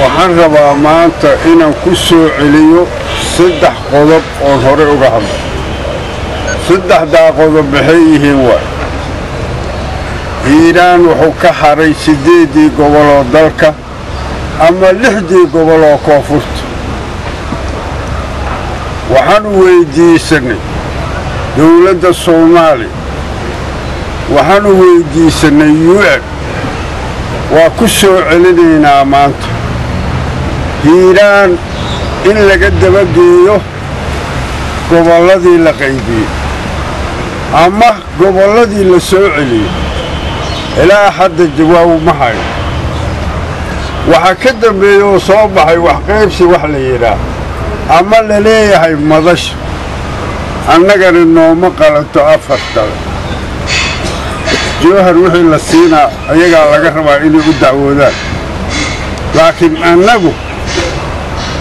waxaan rabaa maanta inaan ku soo celiyo 3 qodob oo hore uga hadlo. 3 qodob maxay yihiin waa Hiiraan wuxuu ka haray 8 gobol oo dalka ama 6 gobol oo koonfurta. waxaan weydiisanay dawladda Soomaaliya waxaan weydiisanay UN waa ku soo celinaynaa maanta Hiiraan in laga dabageeyo gobolladii la qaybiyey ama gobolladii la soo celiyey ilaa hadda jawaab ma hayo. waxa ka dambeeyay oo soo baxay wax qaybsi wax la yiraahdo ama la leeyahay madasha annagana nooma qalanto afartada joohar wixii la siinaa ayagaa laga rabaa inay u dacwoodaan laakiin annagu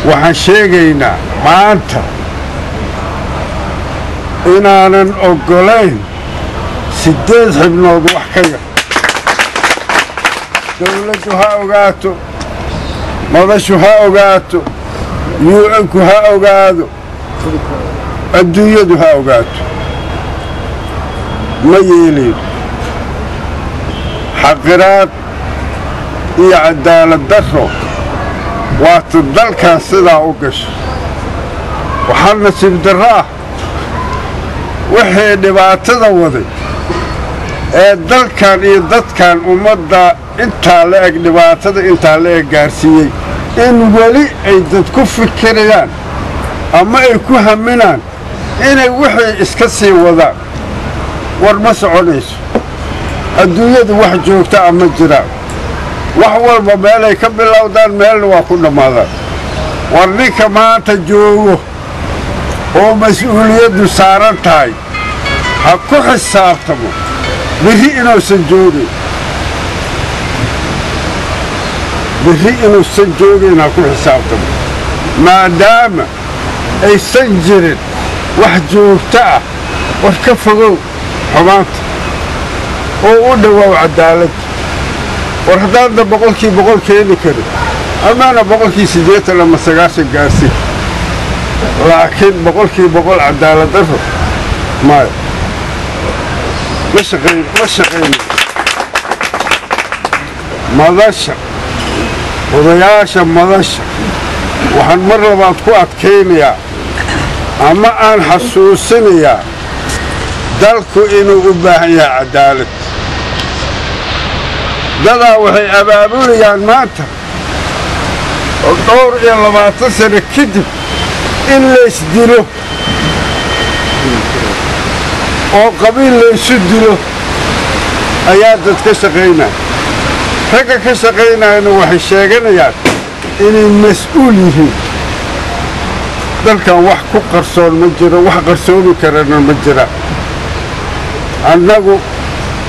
waxaan sheegaynaa maanta inaanan oggolayn 8 xubnood wax ka yar. dawladdu ha ogaato madashu ha ogaato UN-ku ha ogaado adduunyadu ha ogaato ma yeelin xaqiraad iyo cadaalad darro waata dalkan sidaa u gasho. waxaa nasiib darro ah wixii dhibaatada waday ee dalkan iyo dadkan ummadda intaa la eg dhibaatada intaa la eg gaarsiiyey in weli ay dad ku fikirayaan ama ay ku haminaan inay wixii iska sii wadaan war ma soconayso. adduunyadu wax joogta ama jiraan wax walba meelay ka bilowdaan meelna waa ku dhammaadaan. war ninka maanta joogo oo mas-uuliyaddu saaran tahay ha ku xisaabtamo berri inuusan joogin ha ku xisaabtamo maadaama aysan jirin wax joogto ah war ka fogow xumaanta oo u dhawaaw cadaalad. war haddaadna 100% keeni karin amaana 80 ama 90 gaarsiin laakiin 100% cadaalad darro maayo ma shaqeyn madasha odayaasha madasha waxaan mar labaad ku adkaynayaa ama aan xasuusinayaa dalku inuu u baahan yahay cadaalad. dadaa waxay abaabulayaan maanta oo 20 sano kadib in laysdilo oo qabiil laysu dilo ayaa dad ka shaqaynaya. ragga ka shaqaynayana waxay sheeganayaan inay mas-uul yihiin. dalkan wax ku qarsoon ma jiro wax qarsoomi karana ma jira. annagu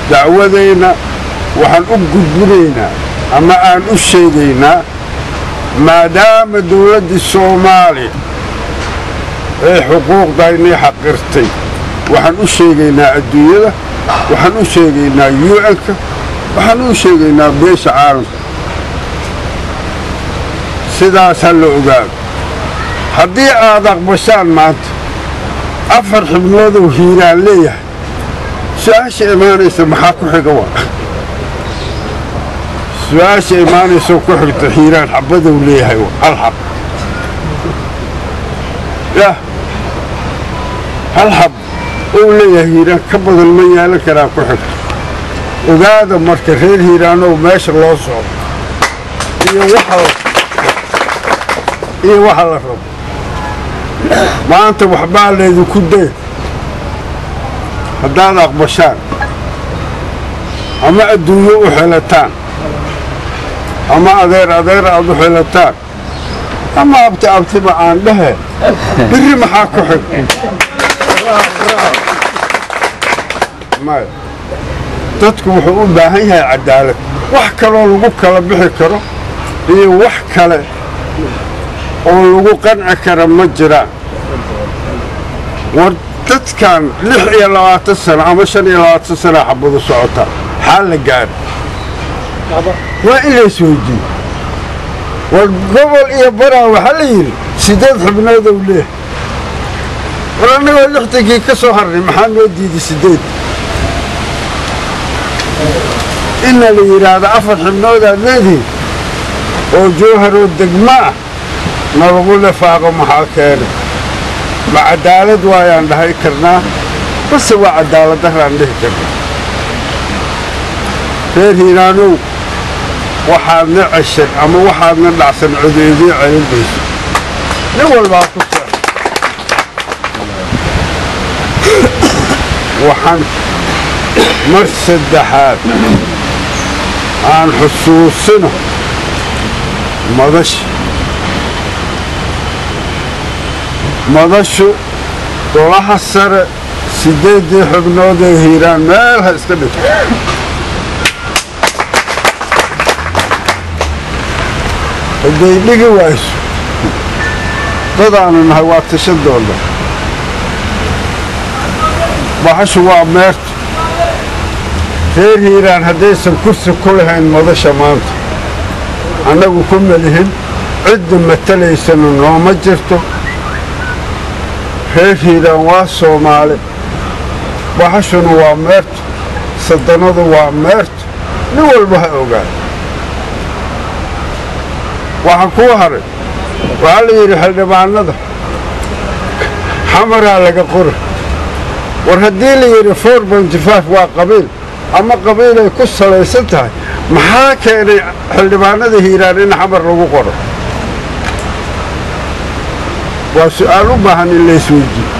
dacwadayna waxaan u gudbinaynaa ama aan u sheegaynaa maadaama dawladdii Soomaaliya ee xuquuqdaynii xaqirtay waxaan u sheegaynaa adduunyada waxaan u sheegaynaa UN-ka waxaan u sheegaynaa beesha caalamka sidaas ha la ogaado. haddii aad aqbashaan maanta 4 xubnood oo Hiiraan leeyahay su-aasha imaanaysa maxaa ku xiga waa su-aasha imaanaysa ku xigta Hiiraan xabaduu leeyahay hal xab hal xab uu leeyahay Hiiraan ka badan ma yeelan karaa ku xigta. ogaada marka reer Hiiraan oo meesha loo socdo iyo waxa la rabo maanta waxbaa leedinku day haddaad aqbashaan ama adduunyo u xelataan ama adeer aad u xelataan ama abtiba aan dhahe berri maxaa ku xig dadku wuxuu u baahan yahay cadaalad. wax kaloo lagu kala bixi karo iyo wax kale oo lagu qanci kara ma jiraan. war dadkan 26 sano ama 25 sano xabadu socota حال قال وإلا سويدي والقبل يبرع وحليل سيدات حبنا دوليه وأنا أقول لك كسوهرني محمد دي سيدات إن اللي يراد أفر حبنا ذا وجوهر والدقماء نقول فاقو محاكينا مع عدالة ويان ده يكرنا بس هو عدالة ده عنده كرنا غير هنانو waxaad nacashay ama waxaad na dhacsan codeydii celinayso nin walbaa ku soo waxaan mar saddexaad aan xusuusino madashu golaha sare 8 xubnood ee hiiraan meel ha iska dhigto hadday dhigi wayso dadaanu nahay waa tashadooda bahashu waa meerto reer hiiraan haddaysan kursi ku lahayn madasha maanta annagu ku malihin cidda matalaysana nooma jirto reer hiiraan waa Soomaali bahashuna waa meerto sadanadu waa meerto nin walba ha ogaan waxaan ku haray waxa la yiri xildhibaanada xamara laga qoro war hadii la yiri 4.5 waa qabiil ama qabiil ay ku salaysan tahay maxaa keenay xildhibaanada hiiraan in xamar lagu qoro waa su'aal u baahan in la isweydiiyo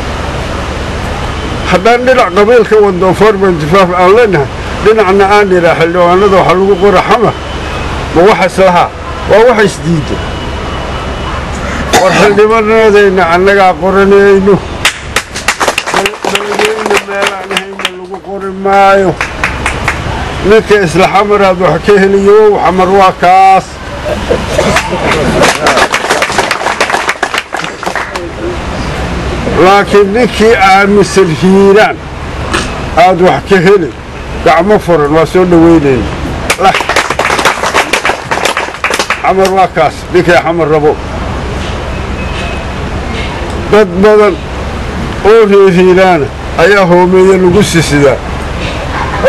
haddaan dhinac qabiilka wado 4.5 aan leenahay dhinacna aan yidhaa xildhibaanada waxa lagu qoro xamar ma waxaas lahaa waa wax isdiiday war xildhibaanadayna annagaa qoranayno beledweyne meelaan hayna lagu qori maayo ninka isla xamaraad wax ka heliyo xamar waa kaas laakiin ninkii aaminsan hiiraan aad wax ka heli gacmo furan waa soo dhaweynayna xamar waa kaas ninkii xamar rabo dad badan oo reer hiiraana ayaa hoomeeya lagu sisidaa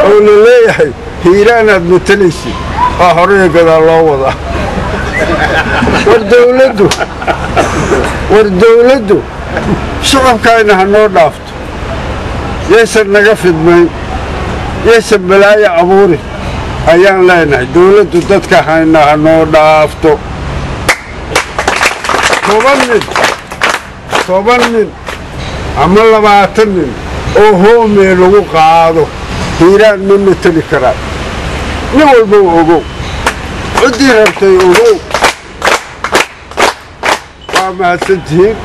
oo la leeyahay hiiraanaad matalaysid oo horey gadaal loo wadaa war dawladdu shacabkayna ha noo dhaafto yaysan naga fidmayn yaysan balaayo abuurin ayaan leenahay dawladdu dadka hayna ha noo dhaafto 10 nin ama 20 nin oo hoomee lagu qaado hiiraan ma matali karaan nin walba ogow ciddii rabtay ogow waa mahadsantihiin